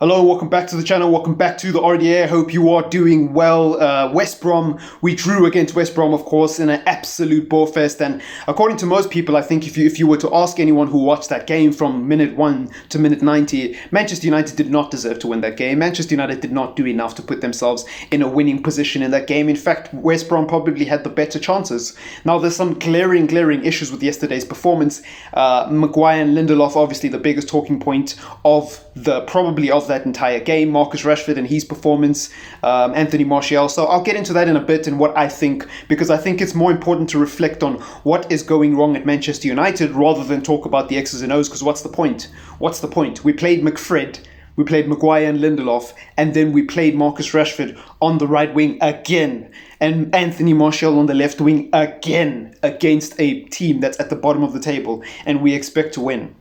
Hello, welcome back to the channel. Welcome back to the RDA. I hope you are doing well. West Brom, we drew against West Brom, of course, in an absolute bore fest. And according to most people, I think if you were to ask anyone who watched that game from minute 1 to minute 90, Manchester United did not deserve to win that game. Manchester United did not do enough to put themselves in a winning position in that game. In fact, West Brom probably had the better chances. Now, there's some glaring issues with yesterday's performance. Maguire and Lindelof, obviously the biggest talking point of that entire game. Marcus Rashford and his performance, Anthony Martial. So I'll get into that in a bit and what I think, because I think it's more important to reflect on what is going wrong at Manchester United rather than talk about the X's and O's, because what's the point? We played McFred, we played Maguire and Lindelof, and then we played Marcus Rashford on the right wing again, and Anthony Martial on the left wing again, against a team that's at the bottom of the table, and we expect to win.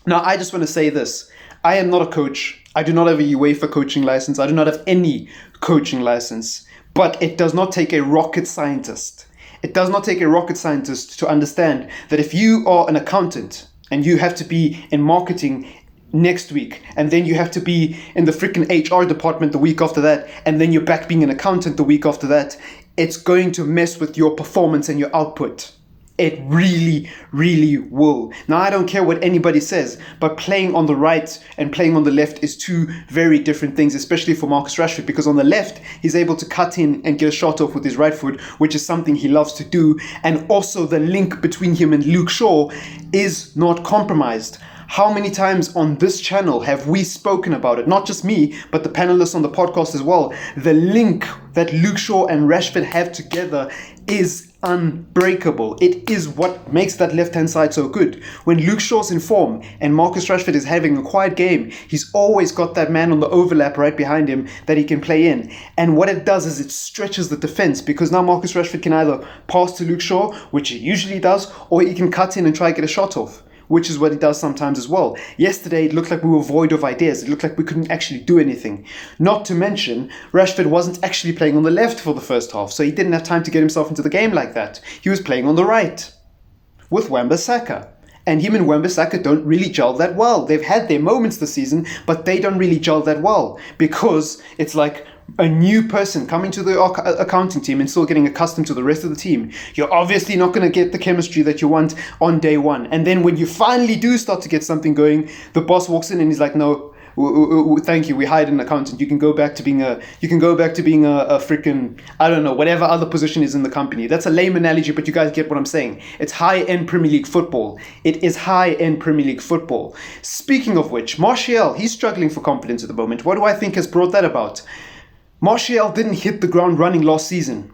Now, I just want to say this. I am not a coach. I do not have a UEFA coaching license. I do not have any coaching license. But it does not take a rocket scientist. It does not take a rocket scientist to understand that if you are an accountant and you have to be in marketing next week, and then you have to be in the freaking HR department the week after that, and then you're back being an accountant the week after that, it's going to mess with your performance and your output. It really will. Now, I don't care what anybody says, but playing on the right and playing on the left is two very different things, especially for Marcus Rashford, because on the left, he's able to cut in and get a shot off with his right foot, which is something he loves to do. And also the link between him and Luke Shaw is not compromised. How many times on this channel have we spoken about it? Not just me, but the panelists on the podcast as well. The link that Luke Shaw and Rashford have together is unbreakable. It is what makes that left-hand side so good. When Luke Shaw's in form and Marcus Rashford is having a quiet game, he's always got that man on the overlap right behind him that he can play in. And what it does is it stretches the defense, because now Marcus Rashford can either pass to Luke Shaw, which he usually does, or he can cut in and try to get a shot off, which is what he does sometimes as well. Yesterday, it looked like we were void of ideas. It looked like we couldn't actually do anything. Not to mention, Rashford wasn't actually playing on the left for the first half, so he didn't have time to get himself into the game like that. He was playing on the right with Wan-Bissaka. And him and Wan-Bissaka don't really gel that well. They've had their moments this season, but they don't really gel that well, because it's like a new person coming to the accounting team and still getting accustomed to the rest of the team. You're obviously not going to get the chemistry that you want on day one. And then when you finally do start to get something going, the boss walks in and he's like, no, thank you, we hired an accountant. You can go back to being a freaking, I don't know, whatever other position is in the company. That's a lame analogy, but you guys get what I'm saying. It's high-end Premier League football. It is high-end Premier League football. Speaking of which, Martial, he's struggling for confidence at the moment. What do I think has brought that about? Martial didn't hit the ground running last season.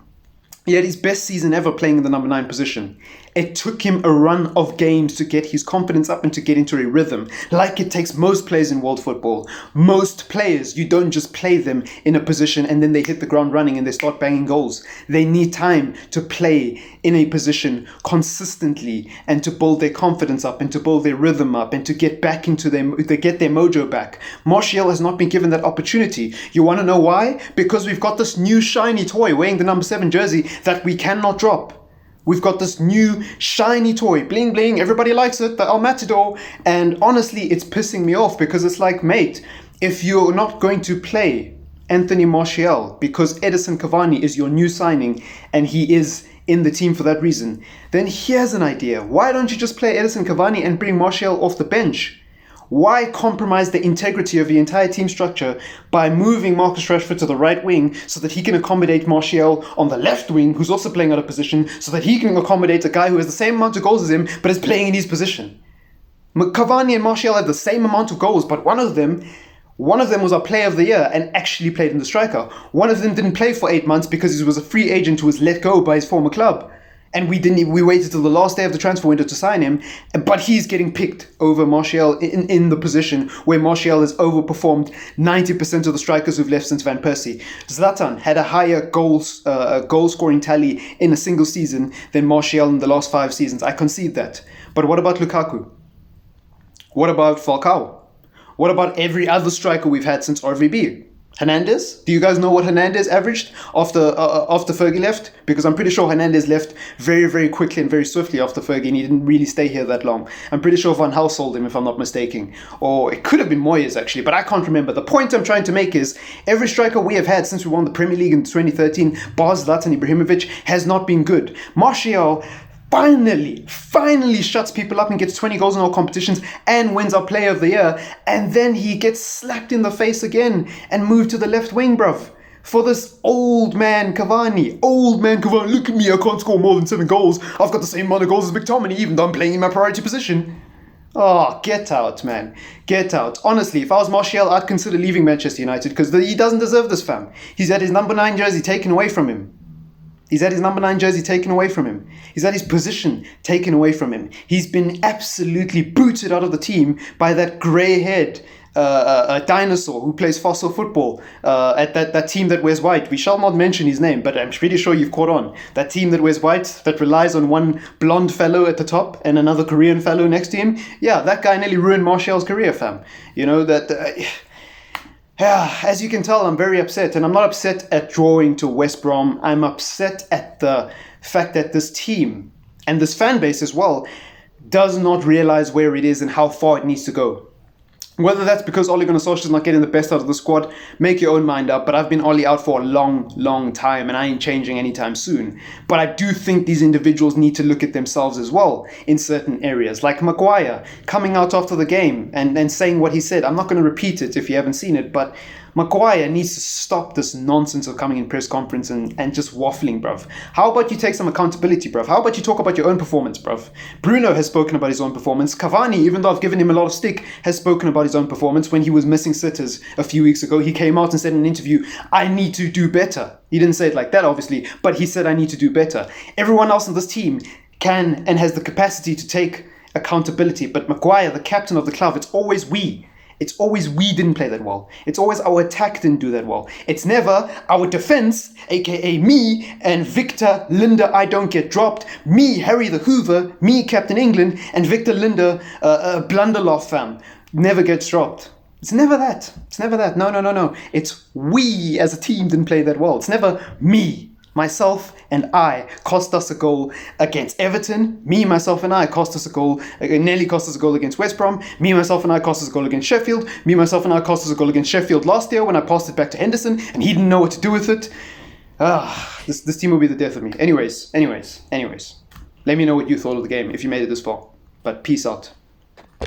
He had his best season ever playing in the number 9 position. It took him a run of games to get his confidence up and to get into a rhythm, like it takes most players in world football. Most players, you don't just play them in a position and then they hit the ground running and they start banging goals. They need time to play in a position consistently and to build their confidence up and to build their rhythm up and to get back into get their mojo back. Martial has not been given that opportunity. You want to know why? Because we've got this new shiny toy wearing the number 7 jersey that we cannot drop. We've got this new shiny toy, bling bling, everybody likes it, the El Matador, and honestly, it's pissing me off, because it's like, mate, if you're not going to play Anthony Martial because Edison Cavani is your new signing and he is in the team for that reason, then here's an idea. Why don't you just play Edison Cavani and bring Martial off the bench? Why compromise the integrity of the entire team structure by moving Marcus Rashford to the right wing so that he can accommodate Martial on the left wing, who's also playing out of position, so that he can accommodate a guy who has the same amount of goals as him but is playing in his position? Cavani and Martial had the same amount of goals, but one of them was our player of the year and actually played in the striker. One of them didn't play for 8 months because he was a free agent who was let go by his former club. And we waited till the last day of the transfer window to sign him, but he's getting picked over Martial in the position where Martial has overperformed 90% of the strikers who've left since Van Persie. Zlatan had a higher goal scoring tally in a single season than Martial in the last 5 seasons. I concede that. But what about Lukaku? What about Falcao? What about every other striker we've had since RVB? Hernandez? Do you guys know what Hernandez averaged after Fergie left? Because I'm pretty sure Hernandez left very, very quickly and very swiftly after Fergie, and he didn't really stay here that long. I'm pretty sure Van Gaal sold him, if I'm not mistaken. Or it could have been Moyes, actually, but I can't remember. The point I'm trying to make is, every striker we have had since we won the Premier League in 2013, bar Zlatan Ibrahimovic, has not been good. Martial finally shuts people up and gets 20 goals in all competitions and wins our Player of the Year, and then he gets slapped in the face again and moved to the left wing, bruv. For this old man Cavani, look at me, I can't score more than 7 goals. I've got the same amount of goals as McTominay, even though I'm playing in my priority position. Oh, get out, man. Get out. Honestly, if I was Martial, I'd consider leaving Manchester United, because he doesn't deserve this, fam. He's had his number 9 jersey taken away from him. He's had his number 9 jersey taken away from him. He's had his position taken away from him. He's been absolutely booted out of the team by that grey-haired dinosaur who plays fossil football at that team that wears white. We shall not mention his name, but I'm pretty sure you've caught on. That team that wears white, that relies on one blonde fellow at the top and another Korean fellow next to him. Yeah, that guy nearly ruined Martial's career, fam. You know, that... Yeah, as you can tell, I'm very upset, and I'm not upset at drawing to West Brom. I'm upset at the fact that this team, and this fan base as well, does not realize where it is and how far it needs to go. Whether that's because Ole Gunnar Solskjaer's not getting the best out of the squad, make your own mind up. But I've been Ole out for a long, long time, and I ain't changing anytime soon. But I do think these individuals need to look at themselves as well in certain areas. Like Maguire coming out after the game and saying what he said. I'm not going to repeat it if you haven't seen it, but Maguire needs to stop this nonsense of coming in press conference and just waffling, bruv. How about you take some accountability, bruv? How about you talk about your own performance, bruv? Bruno has spoken about his own performance. Cavani, even though I've given him a lot of stick, has spoken about his own performance. When he was missing sitters a few weeks ago, he came out and said in an interview, I need to do better. He didn't say it like that, obviously, but he said, I need to do better. Everyone else on this team can and has the capacity to take accountability. But Maguire, the captain of the club, it's always we. It's always we didn't play that well. It's always our attack didn't do that well. It's never our defense, aka me and Victor Linda, I don't get dropped, me, Harry the Hoover, me, Captain England, and Victor Linda, Blunderloff fam, never gets dropped. It's never that. It's never that. No. It's we as a team didn't play that well. It's never me. Myself and I cost us a goal against Everton. Me, myself and I cost us a goal, nearly cost us a goal against West Brom. Me, myself and I cost us a goal against Sheffield. Me, myself and I cost us a goal against Sheffield last year when I passed it back to Henderson and he didn't know what to do with it. This team will be the death of me. Anyways. Let me know what you thought of the game if you made it this far. But peace out.